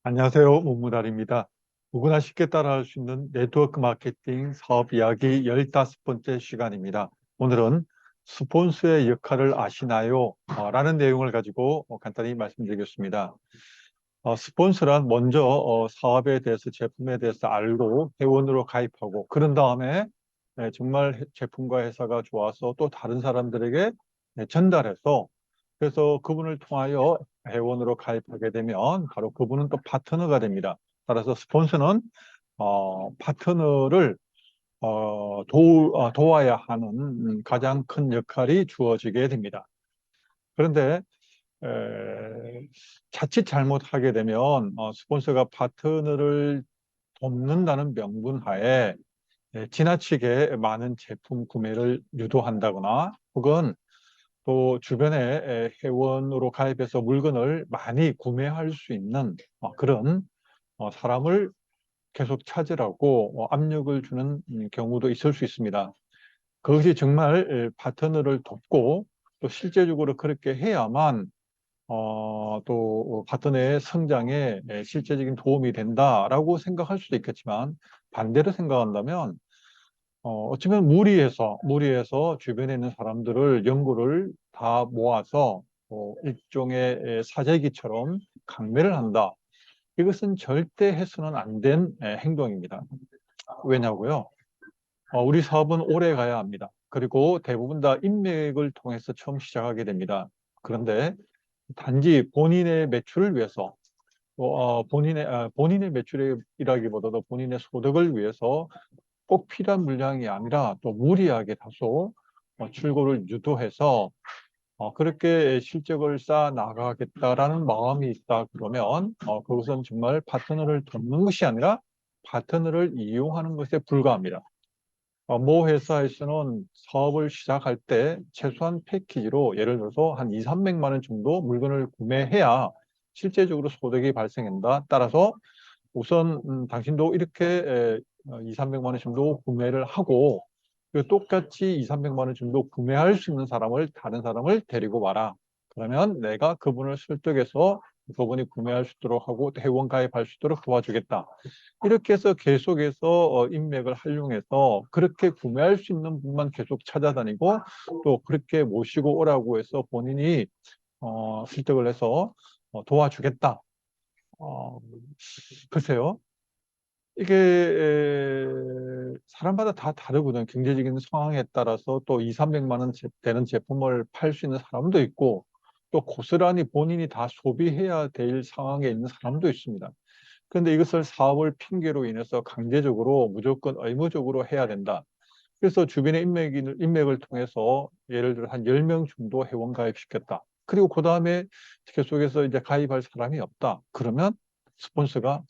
안녕하세요. 문무달입니다. 누구나 쉽게 따라할 수 있는 네트워크 마케팅 사업 이야기 15번째 시간입니다. 오늘은 스폰서의 역할을 아시나요? 라는 내용을 가지고 간단히 말씀드리겠습니다. 스폰서란 먼저 사업에 대해서 제품에 대해서 알고 회원으로 가입하고 그런 다음에 정말 제품과 회사가 좋아서 또 다른 사람들에게 전달해서 그래서 그분을 통하여 회원으로 가입하게 되면 바로 그분은 또 파트너가 됩니다. 따라서 스폰서는 파트너를 도와야 하는 가장 큰 역할이 주어지게 됩니다. 그런데 자칫 잘못하게 되면 스폰서가 파트너를 돕는다는 명분하에 지나치게 많은 제품 구매를 유도한다거나 혹은 또 주변에 회원으로 가입해서 물건을 많이 구매할 수 있는 그런 사람을 계속 찾으라고 압력을 주는 경우도 있을 수 있습니다. 그것이 정말 파트너를 돕고 또 실제적으로 그렇게 해야만 또 파트너의 성장에 실제적인 도움이 된다라고 생각할 수도 있겠지만 반대로 생각한다면 어쩌면 무리해서 주변에 있는 사람들을 연구를 다 모아서 일종의 사재기처럼 강매를 한다. 이것은 절대 해서는 안 된 행동입니다. 왜냐고요? 우리 사업은 오래 가야 합니다. 그리고 대부분 다 인맥을 통해서 처음 시작하게 됩니다. 그런데 단지 본인의 매출을 위해서 본인의 매출이라기보다도 본인의 소득을 위해서 꼭 필요한 물량이 아니라 또 무리하게 다소 출고를 유도해서 그렇게 실적을 쌓아 나가겠다라는 마음이 있다 그러면 그것은 정말 파트너를 돕는 것이 아니라 파트너를 이용하는 것에 불과합니다. 모 회사에서는 사업을 시작할 때 최소한 패키지로 예를 들어서 한 2, 300만 원 정도 물건을 구매해야 실제적으로 소득이 발생한다. 따라서 우선 당신도 이렇게 2, 300만 원 정도 구매를 하고 그 똑같이 2, 300만 원 정도 구매할 수 있는 다른 사람을 데리고 와라. 그러면 내가 그분을 설득해서 그분이 구매할 수 있도록 하고 회원 가입할 수 있도록 도와주겠다. 이렇게 해서 계속해서 인맥을 활용해서 그렇게 구매할 수 있는 분만 계속 찾아다니고 또 그렇게 모시고 오라고 해서 본인이 설득을 해서 도와주겠다. 어, 글쎄요. 이게 사람마다 다 다르거든요. 경제적인 상황에 따라서 또 2, 300만 원 되는 제품을 팔 수 있는 사람도 있고 또 고스란히 본인이 다 소비해야 될 상황에 있는 사람도 있습니다. 그런데 이것을 사업을 핑계로 인해서 강제적으로 무조건 의무적으로 해야 된다. 그래서 주변의 인맥을 통해서 예를 들어 한 10명 정도 회원 가입시켰다. 그리고 그 다음에 계속해서 이제 가입할 사람이 없다. 그러면 스폰서가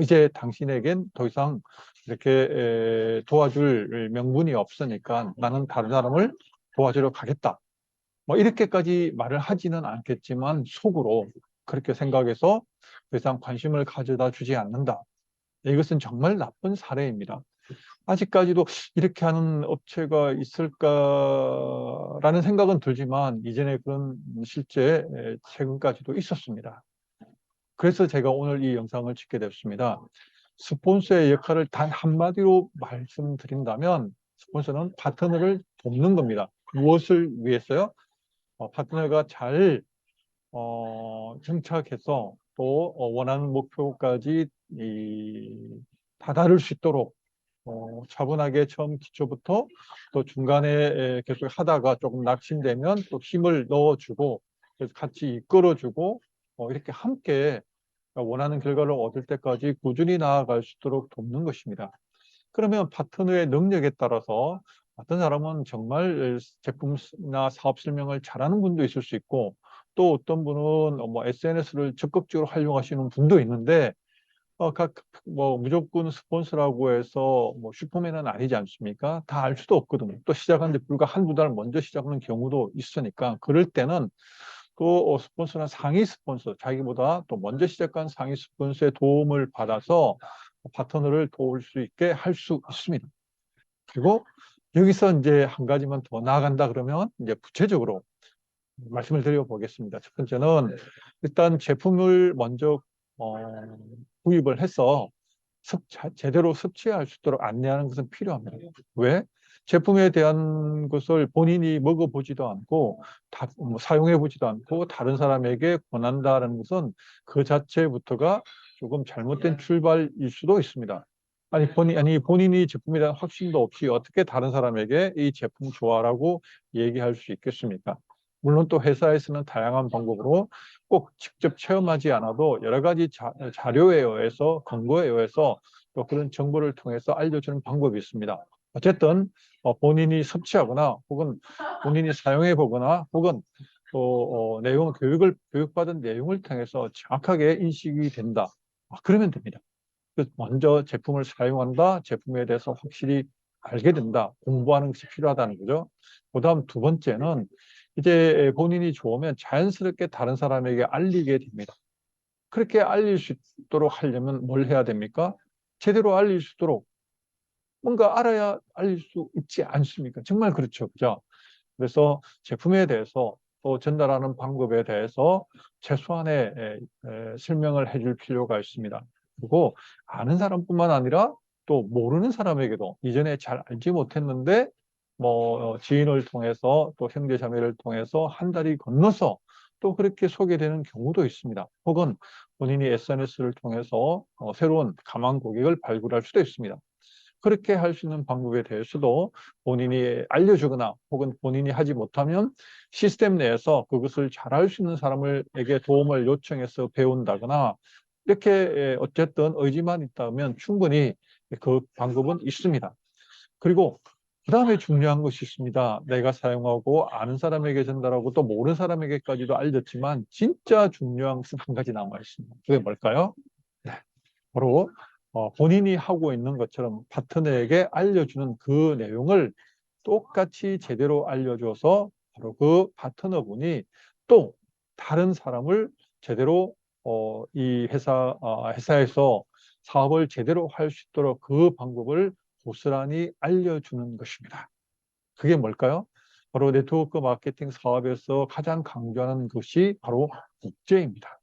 이제 당신에겐 더 이상 이렇게 도와줄 명분이 없으니까 나는 다른 사람을 도와주러 가겠다. 뭐 이렇게까지 말을 하지는 않겠지만 속으로 그렇게 생각해서 더 이상 관심을 가져다 주지 않는다. 이것은 정말 나쁜 사례입니다. 아직까지도 이렇게 하는 업체가 있을까라는 생각은 들지만 이전에 그런 실제 최근까지도 있었습니다. 그래서 제가 오늘 이 영상을 찍게 됐습니다. 스폰서의 역할을 단 한마디로 말씀드린다면 스폰서는 파트너를 돕는 겁니다. 무엇을 위해서요? 파트너가 잘 정착해서 또 원하는 목표까지 다다를 수 있도록 차분하게 처음 기초부터 또 중간에 계속 하다가 조금 낙심되면 또 힘을 넣어주고 그래서 같이 이끌어주고 이렇게 함께 원하는 결과를 얻을 때까지 꾸준히 나아갈 수 있도록 돕는 것입니다. 그러면 파트너의 능력에 따라서 어떤 사람은 정말 제품이나 사업 설명을 잘하는 분도 있을 수 있고 또 어떤 분은 뭐 SNS를 적극적으로 활용하시는 분도 있는데 뭐 무조건 스폰서라고 해서 뭐 슈퍼맨은 아니지 않습니까? 다 알 수도 없거든요. 또 시작하는데 불과 한두 달 먼저 시작하는 경우도 있으니까 그럴 때는 또 스폰서나 상위 스폰서, 자기보다 또 먼저 시작한 상위 스폰서의 도움을 받아서 파트너를 도울 수 있게 할 수 있습니다. 그리고 여기서 이제 한 가지만 더 나아간다 그러면 이제 구체적으로 말씀을 드려보겠습니다. 첫 번째는 일단 제품을 먼저 어, 구입을 해서 제대로 섭취할 수 있도록 안내하는 것은 필요합니다. 왜? 제품에 대한 것을 본인이 먹어보지도 않고 사용해보지도 않고 다른 사람에게 권한다는 것은 그 자체부터가 조금 잘못된 출발일 수도 있습니다. 아니 본인이 제품에 대한 확신도 없이 어떻게 다른 사람에게 이 제품 좋아라고 얘기할 수 있겠습니까? 물론 또 회사에서는 다양한 방법으로 꼭 직접 체험하지 않아도 여러 가지 자료에 의해서 근거에 의해서 또 그런 정보를 통해서 알려주는 방법이 있습니다. 어쨌든 본인이 섭취하거나 혹은 본인이 사용해 보거나 혹은 또 교육받은 내용을 통해서 정확하게 인식이 된다. 그러면 됩니다. 먼저 제품을 사용한다, 제품에 대해서 확실히 알게 된다, 공부하는 것이 필요하다는 거죠. 그다음 두 번째는 이제 본인이 좋으면 자연스럽게 다른 사람에게 알리게 됩니다. 그렇게 알릴 수 있도록 하려면 뭘 해야 됩니까? 제대로 알릴 수 있도록 뭔가 알아야 알릴 수 있지 않습니까? 정말 그렇죠. 그죠? 그래서 제품에 대해서 또 전달하는 방법에 대해서 최소한의 설명을 해줄 필요가 있습니다. 그리고 아는 사람뿐만 아니라 또 모르는 사람에게도 이전에 잘 알지 못했는데 지인을 통해서 또 형제 자매를 통해서 한 달이 건너서 또 그렇게 소개되는 경우도 있습니다. 혹은 본인이 SNS를 통해서 새로운 가망 고객을 발굴할 수도 있습니다. 그렇게 할 수 있는 방법에 대해서도 본인이 알려주거나 혹은 본인이 하지 못하면 시스템 내에서 그것을 잘할 수 있는 사람에게 도움을 요청해서 배운다거나 이렇게 어쨌든 의지만 있다면 충분히 그 방법은 있습니다. 그리고 그 다음에 중요한 것이 있습니다. 내가 사용하고 아는 사람에게 전달하고 또 모르는 사람에게까지도 알렸지만 진짜 중요한 것은 한 가지 남아 있습니다. 그게 뭘까요? 네. 바로 본인이 하고 있는 것처럼 파트너에게 알려주는 그 내용을 똑같이 제대로 알려줘서 바로 그 파트너분이 또 다른 사람을 제대로 이 회사에서 사업을 제대로 할 수 있도록 그 방법을 고스란히 알려주는 것입니다. 그게 뭘까요? 바로 네트워크 마케팅 사업에서 가장 강조하는 것이 바로 복제입니다.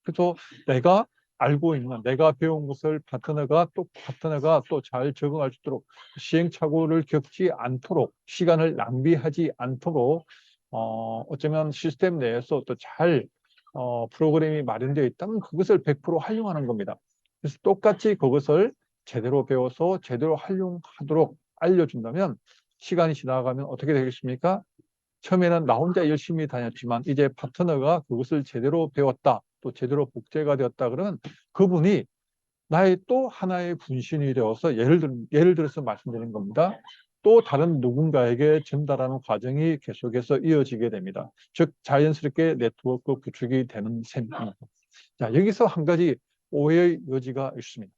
그래서 내가 알고 있는, 내가 배운 것을 파트너가 또 잘 적응할 수 있도록 시행착오를 겪지 않도록 시간을 낭비하지 않도록 어쩌면 시스템 내에서 또 잘 프로그램이 마련되어 있다면 그것을 100% 활용하는 겁니다. 그래서 똑같이 그것을 제대로 배워서 제대로 활용하도록 알려준다면 시간이 지나가면 어떻게 되겠습니까? 처음에는 나 혼자 열심히 다녔지만 이제 파트너가 그것을 제대로 배웠다, 또 제대로 복제가 되었다 그러면 그분이 나의 또 하나의 분신이 되어서 예를 들어서 말씀드리는 겁니다. 또 다른 누군가에게 전달하는 과정이 계속해서 이어지게 됩니다. 즉 자연스럽게 네트워크 구축이 되는 셈입니다. 자, 여기서 한 가지 오해의 여지가 있습니다.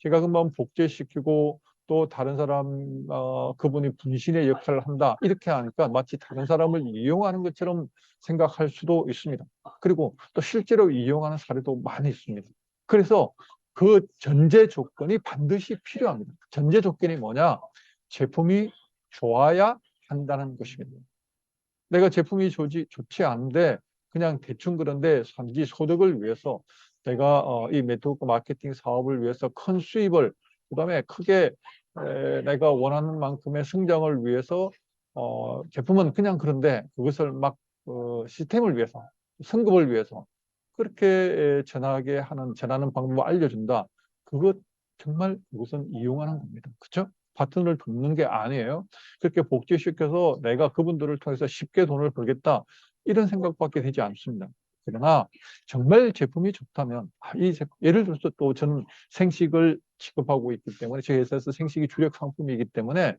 제가 금방 복제시키고 또 다른 사람 그분이 분신의 역할을 한다 이렇게 하니까 마치 다른 사람을 이용하는 것처럼 생각할 수도 있습니다. 그리고 또 실제로 이용하는 사례도 많이 있습니다. 그래서 그 전제 조건이 반드시 필요합니다. 전제 조건이 뭐냐? 제품이 좋아야 한다는 것입니다. 내가 제품이 좋지 않은데 그냥 대충 그런데 단지 소득을 위해서 내가 이 네트워크 마케팅 사업을 위해서 큰 수입을 그다음에 크게 내가 원하는 만큼의 성장을 위해서 제품은 그냥 그런데 그것을 막 시스템을 위해서 성급을 위해서 그렇게 전하는 방법을 알려준다. 그것 정말 그것은 이용하는 겁니다. 그렇죠? 파트너를 돕는 게 아니에요. 그렇게 복제시켜서 내가 그분들을 통해서 쉽게 돈을 벌겠다. 이런 생각밖에 되지 않습니다. 그러나 정말 제품이 좋다면 예를 들어서 또 저는 생식을 취급하고 있기 때문에 저희 회사에서 생식이 주력 상품이기 때문에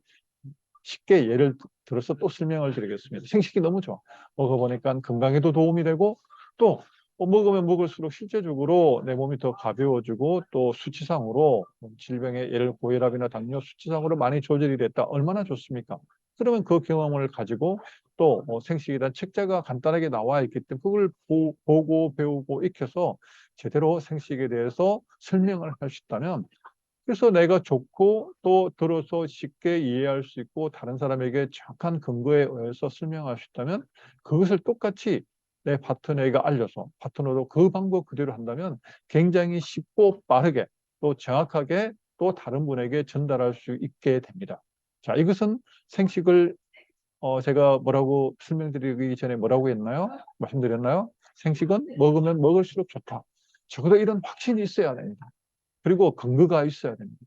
쉽게 예를 들어서 또 설명을 드리겠습니다. 생식이 너무 좋아. 먹어보니까 건강에도 도움이 되고 또 먹으면 먹을수록 실제적으로 내 몸이 더 가벼워지고 또 수치상으로 질병의 예를 들어 고혈압이나 당뇨 수치상으로 많이 조절이 됐다. 얼마나 좋습니까? 그러면 그 경험을 가지고 또 생식에 대한 책자가 간단하게 나와 있기 때문에 그걸 보고 배우고 익혀서 제대로 생식에 대해서 설명을 할 수 있다면 그래서 내가 좋고 또 들어서 쉽게 이해할 수 있고 다른 사람에게 정확한 근거에 의해서 설명할 수 있다면 그것을 똑같이 내 파트너에게 알려서 파트너도 그 방법 그대로 한다면 굉장히 쉽고 빠르게 또 정확하게 또 다른 분에게 전달할 수 있게 됩니다. 자, 이것은 생식을 제가 뭐라고 설명드리기 전에 뭐라고 했나요? 말씀드렸나요? 생식은 먹으면 먹을수록 좋다. 적어도 이런 확신이 있어야 됩니다. 그리고 근거가 있어야 됩니다.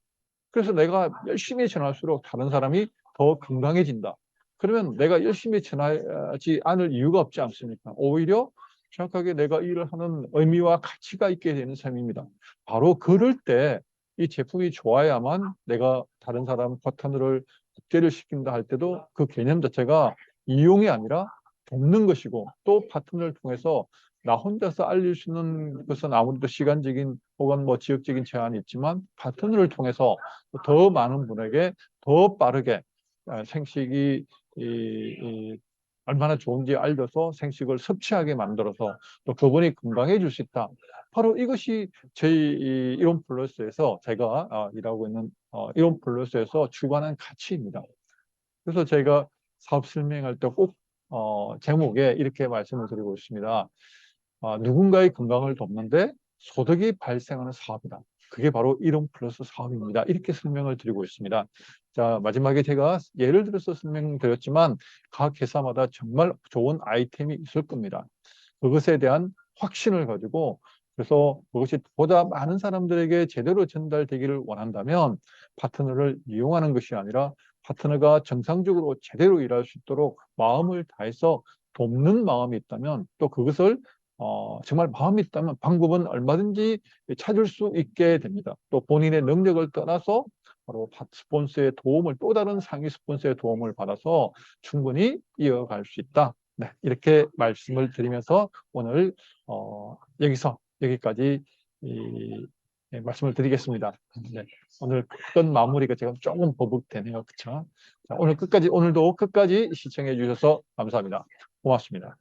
그래서 내가 열심히 전할수록 다른 사람이 더 건강해진다. 그러면 내가 열심히 전하지 않을 이유가 없지 않습니까? 오히려 정확하게 내가 일을 하는 의미와 가치가 있게 되는 셈입니다. 바로 그럴 때 이 제품이 좋아야만 내가 다른 사람 파트너를 복제를 시킨다 할 때도 그 개념 자체가 이용이 아니라 돕는 것이고 또 파트너를 통해서 나 혼자서 알릴 수 있는 것은 아무래도 시간적인 혹은 뭐 지역적인 제한이 있지만 파트너를 통해서 더 많은 분에게 더 빠르게 생식이 얼마나 좋은지 알려서 생식을 섭취하게 만들어서 또 그분이 건강해질 수 있다. 바로 이것이 저희 이론 플러스에서 제가 일하고 있는 이론 플러스에서 추구하는 가치입니다. 그래서 제가 사업 설명할 때 꼭 제목에 이렇게 말씀을 드리고 있습니다. 누군가의 건강을 돕는데 소득이 발생하는 사업이다. 그게 바로 이론 플러스 사업입니다. 이렇게 설명을 드리고 있습니다. 자, 마지막에 제가 예를 들어서 설명드렸지만 각 회사마다 정말 좋은 아이템이 있을 겁니다. 그것에 대한 확신을 가지고 그래서 그것이 보다 많은 사람들에게 제대로 전달되기를 원한다면 파트너를 이용하는 것이 아니라 파트너가 정상적으로 제대로 일할 수 있도록 마음을 다해서 돕는 마음이 있다면 또 그것을 정말 마음이 있다면 방법은 얼마든지 찾을 수 있게 됩니다. 또 본인의 능력을 떠나서 바로 스폰서의 도움을 또 다른 상위 스폰서의 도움을 받아서 충분히 이어갈 수 있다. 네, 이렇게 말씀을 드리면서 오늘 여기까지 말씀을 드리겠습니다. 네, 오늘 어떤 마무리가 제가 조금 버벅되네요. 그렇죠? 자, 오늘도 끝까지 시청해 주셔서 감사합니다. 고맙습니다.